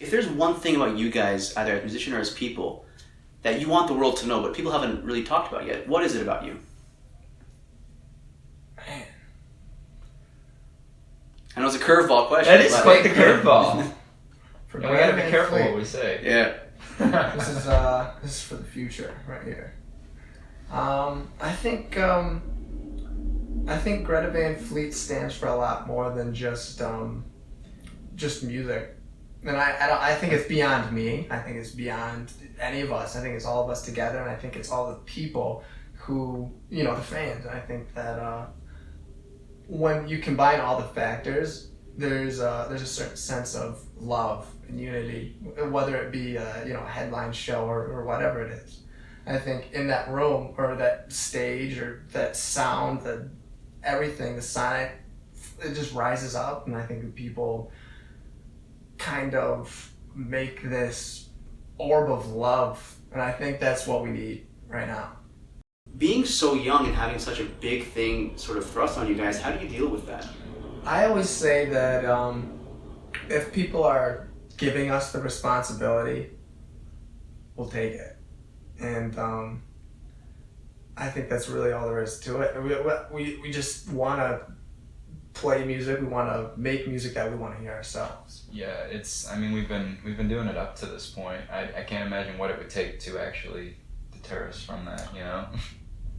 If there's one thing about you guys, either as musicians or as people, that you want the world to know, but people haven't really talked about yet, what is it about you? Man. I know it's a curveball question. That is quite the curveball. And we gotta be careful what we say. Yeah. This is for the future right here. I think Greta Van Fleet stands for a lot more than just music. And I think it's beyond me. I think it's beyond any of us. I think it's all of us together, and I think it's all the people who, the fans. And I think that when you combine all the factors, there's a certain sense of love and unity, whether it be a headline show or whatever it is. I think in that room or that stage or that sound, everything, the sonic, it just rises up, and I think the people kind of make this orb of love, and I think that's what we need right now. Being so young and having such a big thing sort of thrust on you guys, how do you deal with that? I always say that if people are giving us the responsibility, we'll take it. And I think that's really all there is to it. We just want to play music. We want to make music that we want to hear ourselves. Yeah, we've been doing it up to this point. I can't imagine what it would take to actually deter us from that,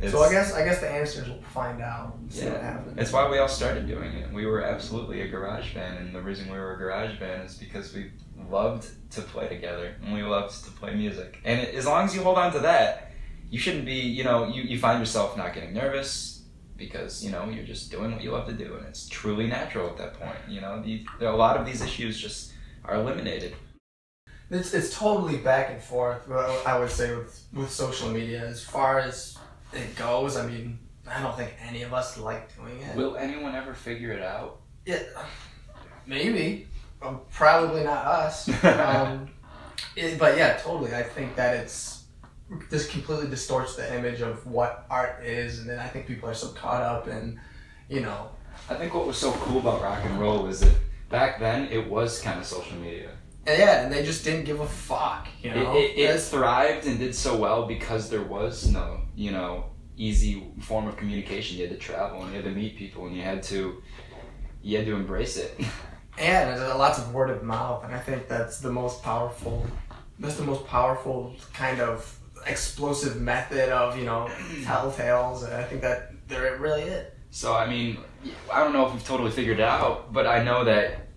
So I guess the answer is we'll find out. See what happens. It's why we all started doing it. We were absolutely a garage band, and the reason we were a garage band is because we loved to play together and we loved to play music. And as long as you hold on to that, you shouldn't be, you find yourself not getting nervous because, you're just doing what you love to do, and it's truly natural at that point. A lot of these issues just are eliminated. It's totally back and forth, I would say, with social media. As far as it goes, I don't think any of us like doing it. Will anyone ever figure it out? Yeah, maybe. Probably not us. But yeah, totally. I think that this completely distorts the image of what art is, and then I think people are so caught up in, I think what was so cool about rock and roll was that back then it was kind of social media. And they just didn't give a fuck, It thrived and did so well because there was no, easy form of communication. You had to travel and you had to meet people and you had to embrace it. And there's lots of word of mouth, and I think that's the most powerful kind of explosive method of, telltales, and I think that there it really is. So, I don't know if we've totally figured it out, but I know that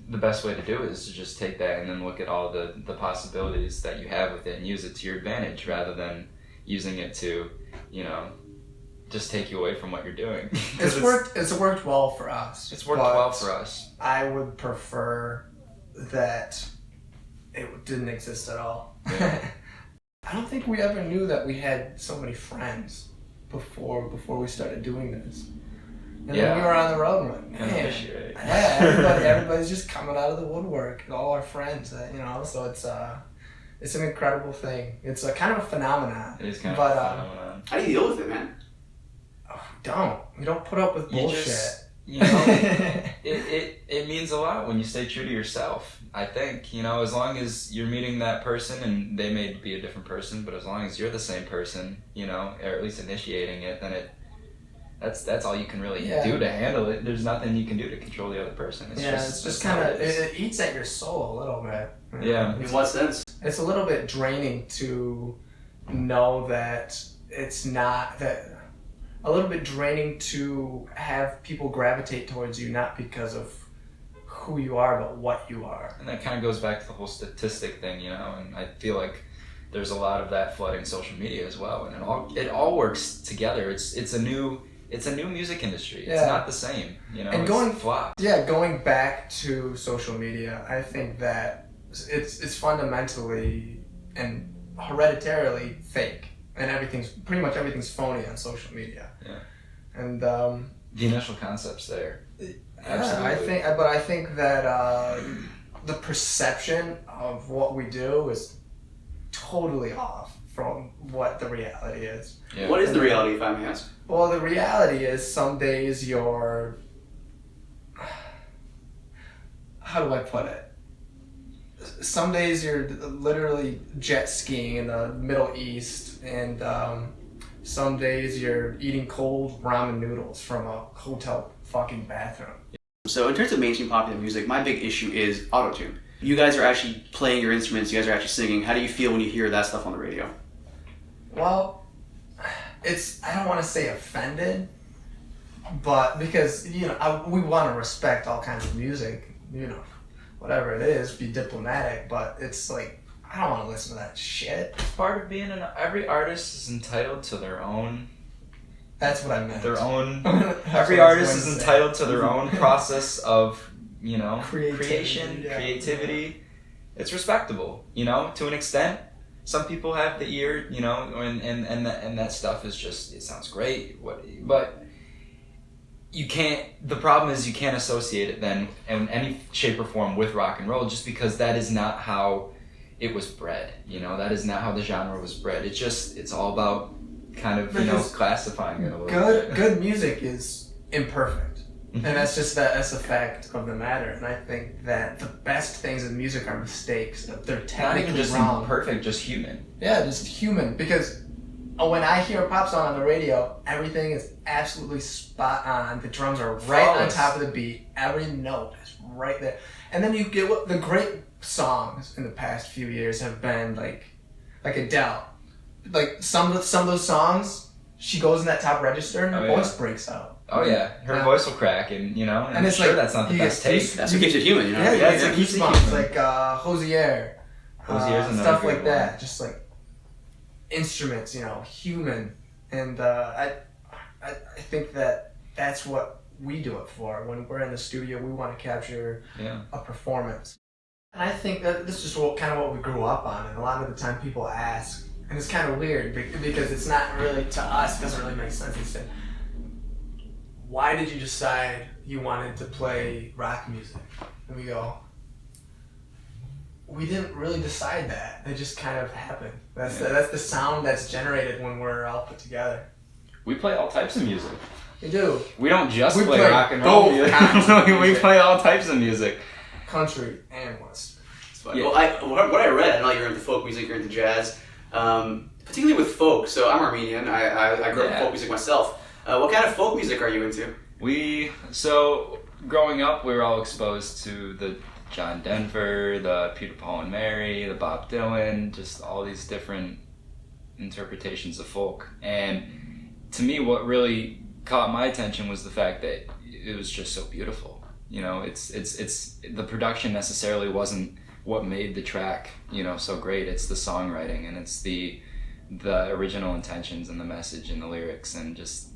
the best way to do it is to just take that and then look at all the possibilities that you have with it and use it to your advantage rather than using it to, just take you away from what you're doing. It's worked well for us. It's worked well for us. I would prefer that it didn't exist at all. Yeah. I don't think we ever knew that we had so many friends before we started doing this. And then we were on the road and we're like, man, everybody's just coming out of the woodwork, all our friends, so it's an incredible thing. It's a kind of a phenomenon. It is kind of a phenomenon. How do you deal with it, man? We don't put up with bullshit. It means a lot when you stay true to yourself. I think, as long as you're meeting that person, and they may be a different person, but as long as you're the same person, or at least initiating it, then that's all you can really do to handle it. There's nothing you can do to control the other person. It's just kind of, it eats at your soul a little bit. Yeah. In what sense? It's a little bit draining to know that it's not that. A little bit draining to have people gravitate towards you, not because of who you are, but what you are. And that kind of goes back to the whole statistic thing, and I feel like there's a lot of that flooding social media as well, and it all works together. It's a new music industry. It's not the same, And going back to social media, I think that it's fundamentally and hereditarily fake. And pretty much everything's phony on social media. Yeah. And the initial concept's there. Absolutely. I think that the perception of what we do is totally off from what the reality is. Yeah. What is the reality, if I may ask? Well, the reality is some days you're... How do I put it? some days you're literally jet skiing in the Middle East, and some days you're eating cold ramen noodles from a hotel fucking bathroom. So in terms of mainstream popular music, my big issue is Autotune. You guys are actually playing your instruments, you guys are actually singing. How do you feel when you hear that stuff on the radio? Well, I don't want to say offended, but because, we want to respect all kinds of music, whatever it is, be diplomatic, but it's like, I don't want to listen to that shit. Part of being every artist is entitled to their own. That's what I meant. Their own. Every artist is entitled to their own process of, creation, creativity. It's respectable, to an extent. Some people have the ear, and that stuff is just, it sounds great. But you can't. The problem is you can't associate it then in any shape or form with rock and roll, just because that is not how it was bred. That is not how the genre was bred. It's all about kind of classifying it a little bit. Good music is imperfect, and that's the fact of the matter. And I think that the best things in music are mistakes. That they're technically not even just wrong. Perfect, just human. Yeah, just human. Because when I hear a pop song on the radio, everything is absolutely spot on. The drums are right on top of the beat. Every note is right there. And then you get the great songs in the past few years have been like Adele. Like some of those songs, she goes in that top register and her voice breaks out. Oh yeah, her voice will crack, and and it's sure that's not the best take. That's what keeps it human, Yeah, it's like goosebumps, like Hosier, stuff like that. One. Just like instruments, human, and I think that that's what we do it for. When we're in the studio, we want to capture a performance, and I think that this is kind of what we grew up on. And a lot of the time, people ask. And it's kind of weird because it's not really, to us, it doesn't really make sense. They say, why did you decide you wanted to play rock music? And we go, we didn't really decide that. It just kind of happened. That's the sound that's generated when we're all put together. We play all types of music. We do. We don't just play rock and roll music. We play all types of music. Country and Western. Yeah. Well, what I read, I know you're into folk music, you're into jazz. Particularly with folk, so I'm Armenian. I grew up with folk music myself. What kind of folk music are you into? So growing up, we were all exposed to the John Denver, the Peter, Paul and Mary, the Bob Dylan, just all these different interpretations of folk. And to me, what really caught my attention was the fact that it was just so beautiful. It's the production necessarily wasn't what made the track, so great. It's the songwriting, and it's the original intentions and the message and the lyrics, and just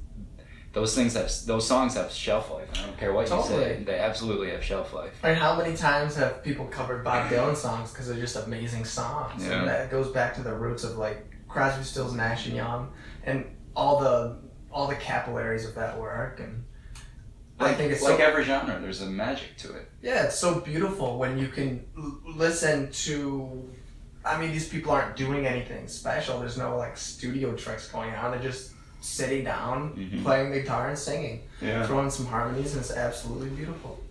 those songs have shelf life. I don't care what you say, they absolutely have shelf life. And how many times have people covered Bob Dylan songs because they're just amazing songs? Yeah. And that goes back to the roots of like Crosby, Stills, Nash and Young, and all the capillaries of that work. And I think it's like every genre, there's a magic to it. Yeah, it's so beautiful when you can listen to. I mean, these people aren't doing anything special. There's no like studio tricks going on. They're just sitting down, playing the guitar and singing, throwing some harmonies, and it's absolutely beautiful.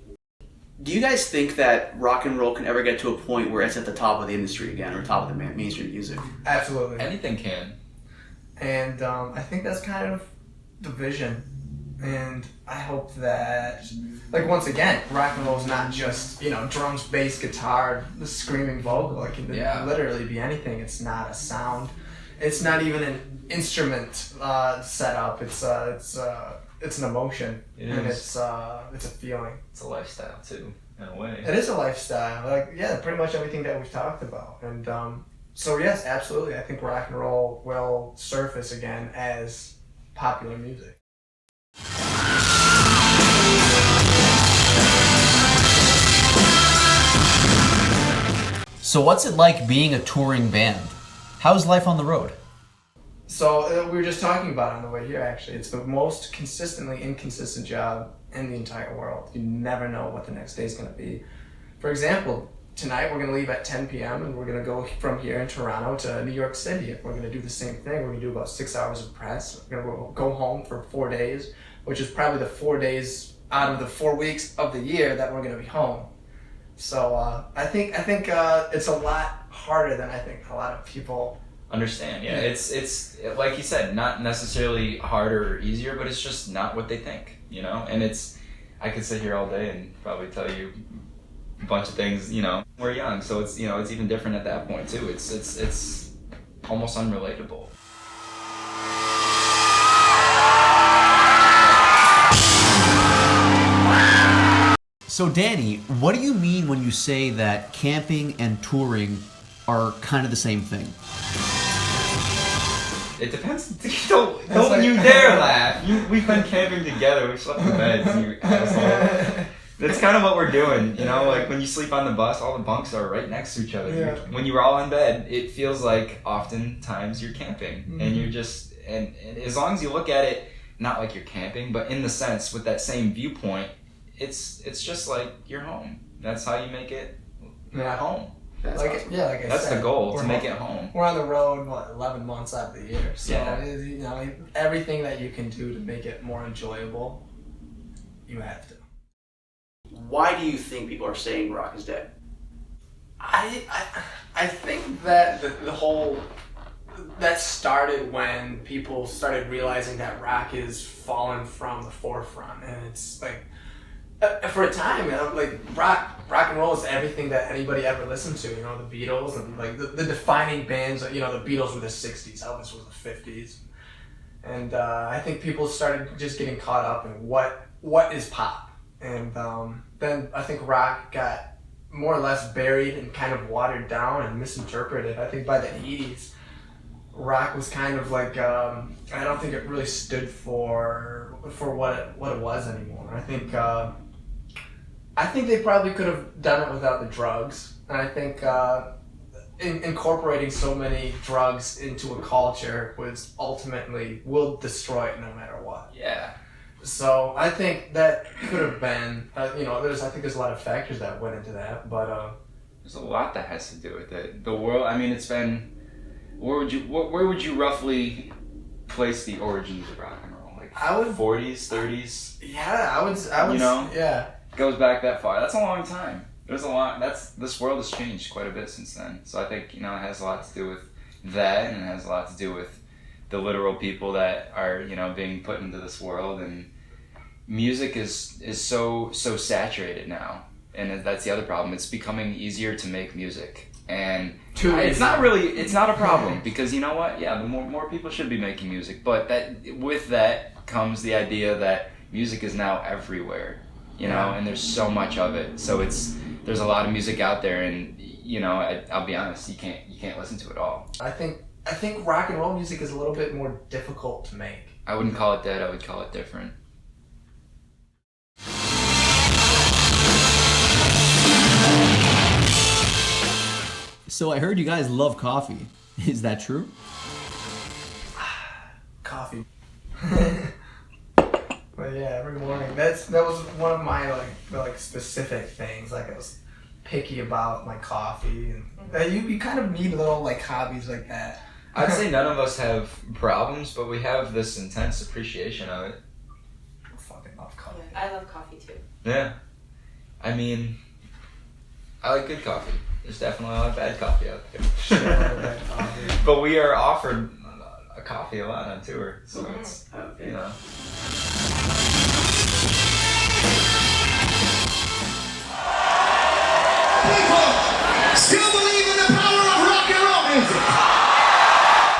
Do you guys think that rock and roll can ever get to a point where it's at the top of the industry again, or top of the mainstream music? Absolutely. Anything can. And I think that's kind of the vision. And I hope that, like, once again, rock and roll is not just, drums, bass, guitar, the screaming vocal. It can literally be anything. It's not a sound. It's not even an instrument setup. It's an emotion. It's a feeling. It's a lifestyle too, in a way. It is a lifestyle. Pretty much everything that we've talked about. And so yes, absolutely. I think rock and roll will surface again as popular music. So what's it like being a touring band? How's life on the road? So we were just talking about it on the way here, actually. It's the most consistently inconsistent job in the entire world. You never know what the next day is going to be. For example, tonight we're going to leave at 10 p.m. and we're going to go from here in Toronto to New York City. We're going to do the same thing. We're going to do about 6 hours of press. We're going to go home for 4 days, which is probably the 4 days out of the 4 weeks of the year that we're going to be home. So I think it's a lot harder than I think a lot of people understand. Yeah, it's like you said, not necessarily harder or easier, but it's just not what they think, you know. And I could sit here all day and probably tell you a bunch of things, you know. We're young, so it's, you know, it's even different at that point too. It's almost unrelatable. So Danny, what do you mean when you say that camping and touring are kind of the same thing? It depends. Don't you dare laugh. We've been camping together. We've slept in beds, you asshole. That's kind of what we're doing, you know. Like when you sleep on the bus, all the bunks are right next to each other. Yeah. When you're all in bed, it feels like oftentimes you're camping, and you're just and as long as you look at it not like you're camping, but in the sense with that same viewpoint, it's just like you're home. That's how you make it home. That's awesome. Like I That's said, the goal, to home. make it home. We're on the road 11 months out of the year, so Yeah. you know, everything that you can do to make it more enjoyable, you have to. Why do you think people are saying rock is dead? I think that the whole that started when people started realizing that rock is fallen from the forefront, and it's like for a time, like rock and roll is everything that anybody ever listened to. You know, the Beatles and like the defining bands. You know, the Beatles were the '60s, Elvis was the '50s, and I think people started just getting caught up in what is pop, and then I think rock got more or less buried and kind of watered down and misinterpreted. I think by the '80s, rock was kind of like I don't think it really stood for what it was anymore. I think they probably could have done it without the drugs, and I think incorporating so many drugs into a culture will destroy it no matter what. Yeah. So I think that could have been, you know, I think there's a lot of factors that went into that, but there's a lot that has to do with it. The world. I mean, it's been. Where would you roughly place the origins of rock and roll? Like I would 40s, 30s. Yeah, I would. You know? Yeah. Goes back that far. That's a long time. There's a lot. This world has changed quite a bit since then. So I think, you know, it has a lot to do with that, and it has a lot to do with the literal people that are, you know, being put into this world. And music is so saturated now, and that's the other problem. It's becoming easier to make music, and it's not a problem because you know what? Yeah, the more people should be making music, but with that comes the idea that music is now everywhere. You know, and there's so much of it. So there's a lot of music out there, and you know, I'll be honest, you can't listen to it all. I think rock and roll music is a little bit more difficult to make. I wouldn't call it dead. I would call it different. So I heard you guys love coffee. Is that true? Coffee. But yeah, every morning. That was one of my like specific things. Like I was picky about my coffee, and you kind of need little like hobbies like that. I'd say none of us have problems, but we have this intense appreciation of it. I fucking love coffee. Yeah, I love coffee too. Yeah, I mean, I like good coffee. There's definitely a lot of bad coffee out there. But we are offered a coffee a lot on tour, so it's you know. People still believe in the power of rock and roll music.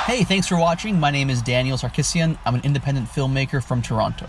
Hey, thanks for watching. My name is Daniel Sarkissian. I'm an independent filmmaker from Toronto.